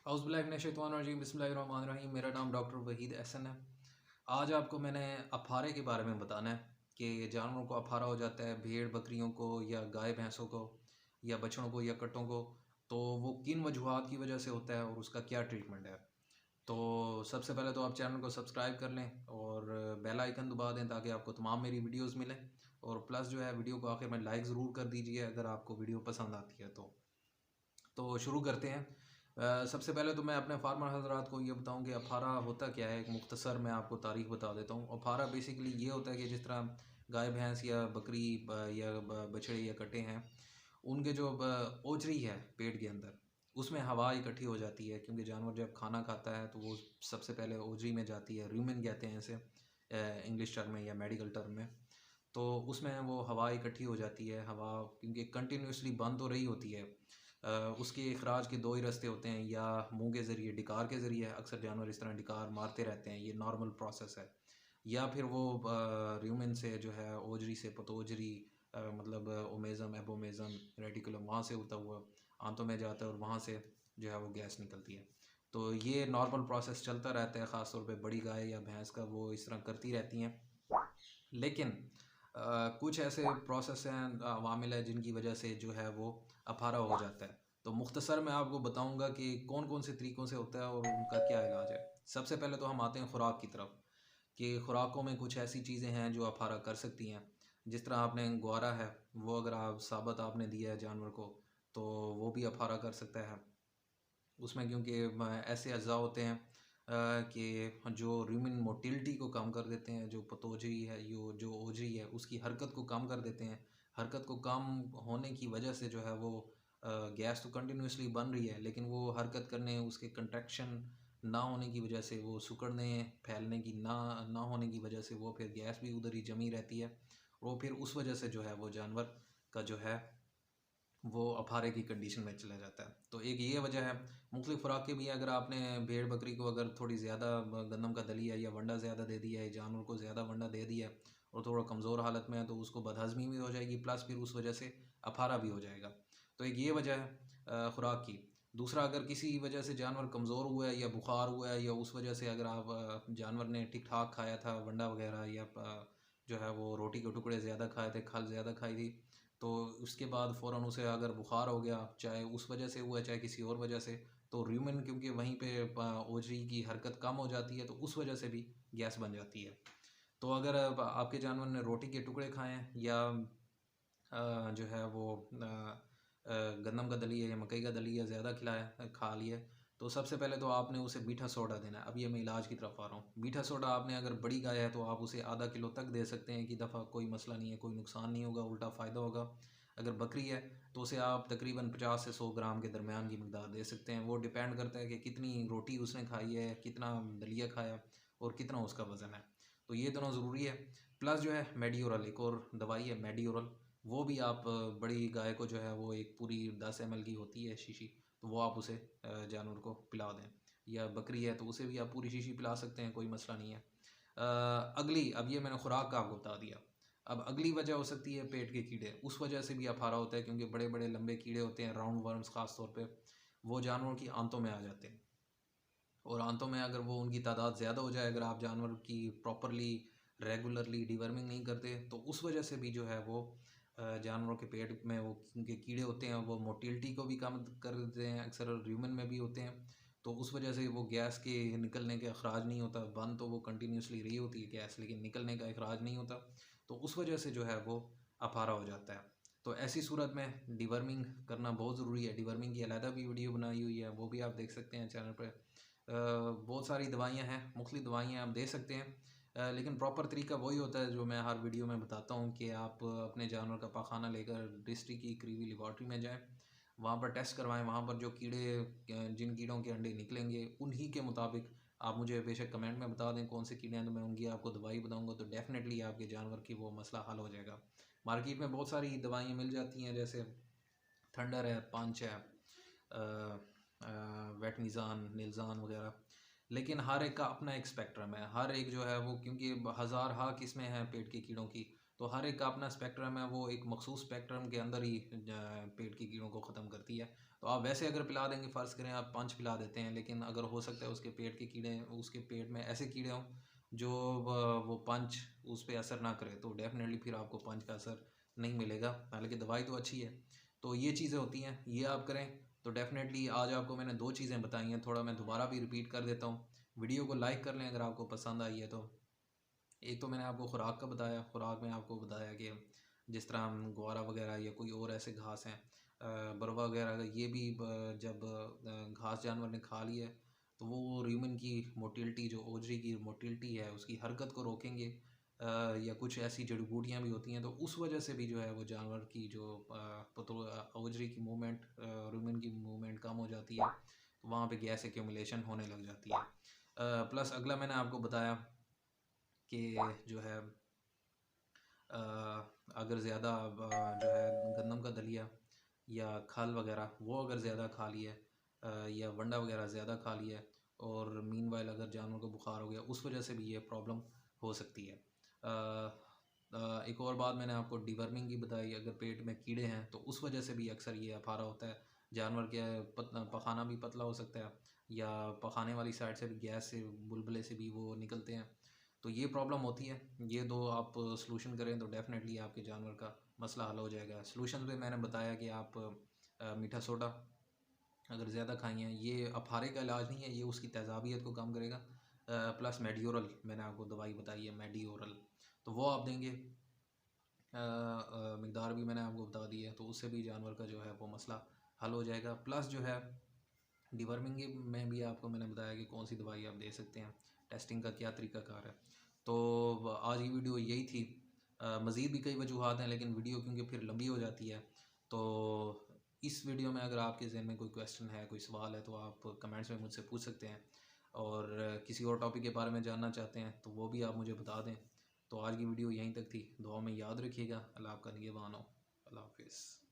औज़ुबिल्लाहि बिस्मिल्लाहिर्रहमानिर्रहीम। मेरा नाम डॉक्टर वहीद एहसन है। आज आपको मैंने अफारे के बारे में बताना है कि जानवरों को अफारा हो जाता है, भेड़ बकरियों को या गाय भैंसों को या बछड़ों को या कट्टों को, तो वो किन वजूहात की वजह से होता है और उसका क्या ट्रीटमेंट है। तो सबसे पहले तो आप चैनल को सब्सक्राइब कर लें और बेल आइकन दबा दें ताकि आपको तमाम मेरी वीडियोस मिलें, और प्लस जो है वीडियो को आखिर में लाइक ज़रूर कर दीजिए अगर आपको वीडियो पसंद आती है तो शुरू करते हैं। सबसे पहले तो मैं अपने फार्मर हजरात को ये बताऊं कि अफारा होता क्या है। एक मुख्तसर मैं आपको तारीख बता देता हूँ। अफारा बेसिकली ये होता है कि जिस तरह गाय भैंस या बकरी या बछड़े या कटे हैं, उनके जो ओजरी है पेट के अंदर, उसमें हवा इकट्ठी हो जाती है, क्योंकि जानवर जब खाना खाता है तो वो सबसे पहले ओजरी में जाती है। रूमेन कहते हैं इसे इंग्लिश टर्म में या मेडिकल टर्म में। तो उसमें वो हवा इकट्ठी हो जाती है। हवा क्योंकि कंटिन्यूसली बंद हो रही होती है, उसके अखराज के दो ही रास्ते होते हैं, या मुंह के ज़रिए डिकार के ज़रिए, अक्सर जानवर इस तरह डिकार मारते रहते हैं, ये नॉर्मल प्रोसेस है, या फिर वो र्यूमेन से जो है ओजरी से पतोजरी, मतलब ओमेज़म एबोमेज़म रेटिकुलम, वहाँ से होता हुआ आंतों में जाता है और वहाँ से जो है वो गैस निकलती है। तो ये नॉर्मल प्रोसेस चलता रहता है। ख़ास तौर पे बड़ी गाय या भैंस का वो इस तरह करती रहती हैं। लेकिन कुछ ऐसे प्रोसेस हैं, अवामिल है, जिनकी वजह से जो है वो अफारा हो जाता है। तो मुख्तसर मैं आपको बताऊंगा कि कौन कौन से तरीक़ों से होता है और उनका क्या इलाज है। सबसे पहले तो हम आते हैं ख़ुराक की तरफ, कि ख़ुराकों में कुछ ऐसी चीज़ें हैं जो अफारा कर सकती हैं। जिस तरह आपने ग्वारा है, वो अगर आप साबत आपने दिया है जानवर को, तो वो भी अफारा कर सकता है। उसमें क्योंकि ऐसे अज़ा होते हैं कि जो रूमेन मोटिलिटी को कम कर देते हैं, जो पतोजरी है, जो ओजरी है, उसकी हरकत को कम कर देते हैं। हरकत को कम होने की वजह से जो है वो गैस तो कंटिन्यूसली बन रही है, लेकिन वो हरकत करने, उसके कंट्रैक्शन ना होने की वजह से, वो सिकुड़ने फैलने की ना होने की वजह से, वो फिर गैस भी उधर ही जमी रहती है। वो फिर उस वजह से जो है वो जानवर का जो है वो अफारे की कंडीशन में चला जाता है। तो एक ये वजह है। मुख्तलिफ खुराकें भी हैं। अगर आपने भेड़ बकरी को अगर थोड़ी ज़्यादा गंदम का दलिया या वंडा ज़्यादा दे दिया है, जानवर को ज़्यादा वंडा दे दिया है और थोड़ा कमज़ोर हालत में है, तो उसको बदहज़मी भी हो जाएगी, प्लस फिर उस वजह से अफारा भी हो जाएगा। तो एक ये वजह है खुराक की। दूसरा, अगर किसी वजह से जानवर कमज़ोर हुआ है या बुखार हुआ है, या उस वजह से अगर आप जानवर ने ठीक ठाक खाया था वंडा वगैरह, या जो है वो रोटी के टुकड़े ज़्यादा खाए थे, खल ज़्यादा खाई थी, तो उसके बाद फ़ौरन उसे अगर बुखार हो गया, चाहे उस वजह से हुआ चाहे किसी और वजह से, तो रूमेन क्योंकि वहीं पे ओजरी की हरकत कम हो जाती है, तो उस वजह से भी गैस बन जाती है। तो अगर आपके जानवर ने रोटी के टुकड़े खाए हैं, या जो है वो गंदम का दलिया या मकई का दलिया ज़्यादा खिलाया खा लिया, तो सबसे पहले तो आपने उसे मीठा सोडा देना है। अब ये मैं इलाज की तरफ आ रहा हूँ। मीठा सोडा आपने, अगर बड़ी गाय है तो आप उसे आधा किलो तक दे सकते हैं कि दफ़ा, कोई मसला नहीं है, कोई नुकसान नहीं होगा, उल्टा फ़ायदा होगा। अगर बकरी है तो उसे आप तकरीबन 50 से 100 ग्राम के दरमियान की मकदार दे सकते हैं। वो डिपेंड करता है कि कितनी रोटी उसने खाई है, कितना दलिया खाया और कितना उसका वज़न है। तो ये दोनों ज़रूरी है। प्लस जो है मेडियोरल, एक और दवाई है मेडियोरल, वो भी आप बड़ी गाय को जो है वो एक पूरी 10 ml की होती है शीशी, तो वो आप उसे जानवर को पिला दें। या बकरी है तो उसे भी आप पूरी शीशी पिला सकते हैं, कोई मसला नहीं है। अगली, अब ये मैंने खुराक का आपको बता दिया। अब अगली वजह हो सकती है पेट के कीड़े। उस वजह से भी अफारा होता है, क्योंकि बड़े बड़े लंबे कीड़े होते हैं, राउंड वर्म्स ख़ास तौर पे, वो जानवरों की आंतों में आ जाते हैं। और आंतों में अगर वो उनकी तादाद ज़्यादा हो जाए, अगर आप जानवर की प्रॉपरली रेगुलरली डिवर्मिंग नहीं करते, तो उस वजह से भी जो है वो जानवरों के पेट में वो उनके कीड़े होते हैं, वो मोटिलिटी को भी कम कर देते हैं। अक्सर ह्यूमन में भी होते हैं, तो उस वजह से वो गैस के निकलने का अखराज नहीं होता। बंद तो वो कंटिन्यूसली रही होती है गैस, लेकिन निकलने का अखराज नहीं होता, तो उस वजह से जो है वो अफारा हो जाता है। तो ऐसी सूरत में डिवर्मिंग करना बहुत ज़रूरी है। डिवर्मिंग की अलहदा भी वीडियो बनाई हुई है, वो भी आप देख सकते हैं चैनल पर। बहुत सारी दवाइयाँ हैं, मुख्तलिफ दवाइयाँ आप दे सकते हैं, लेकिन प्रॉपर तरीका वही होता है जो मैं हर वीडियो में बताता हूँ, कि आप अपने जानवर का पाखाना लेकर डिस्ट्रिक्ट की करीबी लेबॉर्ट्री में जाएँ, वहाँ पर टेस्ट करवाएँ। वहाँ पर जो कीड़े, जिन कीड़ों के अंडे निकलेंगे, उन्हीं के मुताबिक आप मुझे बेशक कमेंट में बता दें कौन से कीड़े हैं, तो मैं उनकी आपको दवाई बताऊँगा, तो डेफ़िनेटली आपके जानवर की वो मसला हल हो जाएगा। मार्केट में बहुत सारी दवाइयाँ मिल जाती हैं, जैसे थंडर है, पंच है, वेटमिज़ान, निलज़ान वगैरह। लेकिन हर एक का अपना एक स्पेक्ट्रम है। हर एक जो है वो, क्योंकि हज़ार हा किस्में हैं पेट के कीड़ों की, तो हर एक का अपना स्पेक्ट्रम है, वो एक मखसूस स्पेक्ट्रम के अंदर ही पेट के कीड़ों को ख़त्म करती है। तो आप वैसे अगर पिला देंगे, फ़र्ज़ करें आप 5 पिला देते हैं, लेकिन अगर हो सकता है उसके पेट के कीड़े, उसके पेट में ऐसे कीड़े हों जो वो पंच उस पे असर ना करे, तो डेफ़िनेटली फिर आपको पंच का असर नहीं मिलेगा। हालाँकि दवाई तो अच्छी है। तो ये चीज़ें होती हैं, ये आप करें तो डेफ़िनेटली। आज आपको मैंने 2 चीज़ें बताई हैं, थोड़ा मैं दोबारा भी रिपीट कर देता हूँ। वीडियो को लाइक कर लें अगर आपको पसंद आई है तो। एक तो मैंने आपको खुराक का बताया, खुराक में आपको बताया कि जिस तरह हम ग्वारा वगैरह या कोई और ऐसे घास हैं, बरवा वगैरह, ये भी जब घास जानवर ने खा लिया है तो वो रूमेन की मोटिलिटी, जो ओजरी की मोटिलिटी है, उसकी हरकत को रोकेंगे। या कुछ ऐसी जड़ी बूटियाँ भी होती हैं, तो उस वजह से भी जो है वो जानवर की जो ओजरी की मूवमेंट, रूमेन की मूवमेंट कम हो जाती है, तो वहाँ पे गैस एक्यूमुलेशन होने लग जाती है। प्लस अगला मैंने आपको बताया कि जो है अगर ज़्यादा जो है गंदम का दलिया या खल वगैरह वो अगर ज़्यादा खा लिया है, या वंडा वगैरह ज़्यादा खा लिया है, और मीनवाइल अगर जानवर को बुखार हो गया, उस वजह से भी ये प्रॉब्लम हो सकती है। एक और बात मैंने आपको डिवर्मिंग की बताई, अगर पेट में कीड़े हैं तो उस वजह से भी अक्सर ये अफारा होता है। जानवर के पखाना भी पतला हो सकता है, या पखाने वाली साइड से भी गैस से, बुलबुले से भी वो निकलते हैं। तो ये प्रॉब्लम होती है। ये दो आप सॉल्यूशन करें तो डेफ़िनेटली आपके जानवर का मसला हल हो जाएगा। सॉल्यूशन में मैंने बताया कि आप मीठा सोडा अगर ज़्यादा खाएँ, ये अफारे का इलाज नहीं है, ये उसकी तेज़ाबियत को कम करेगा। प्लस मेडिओरल मैंने आपको दवाई बताई है, मेडिओरल, तो वो आप देंगे। मिकदार भी मैंने आपको बता दी है, तो उससे भी जानवर का जो है वो मसला हल हो जाएगा। प्लस जो है डिवर्मिंग में भी आपको मैंने बताया कि कौन सी दवाई आप दे सकते हैं, टेस्टिंग का क्या तरीकाकार है। तो आज की वीडियो यही थी। मज़ीद भी कई वजूहात हैं, लेकिन वीडियो क्योंकि फिर लंबी हो जाती है, तो इस वीडियो में अगर आपके ज़हन में कोई क्वेश्चन है, कोई सवाल है, तो आप कमेंट्स में मुझसे पूछ सकते हैं। और किसी और टॉपिक के बारे में जानना चाहते हैं तो वो भी आप मुझे बता दें। तो आज की वीडियो यहीं तक थी। दुआ में याद रखिएगा। अल्लाह आपका निगहबान हो। अल्लाह हाफिज़।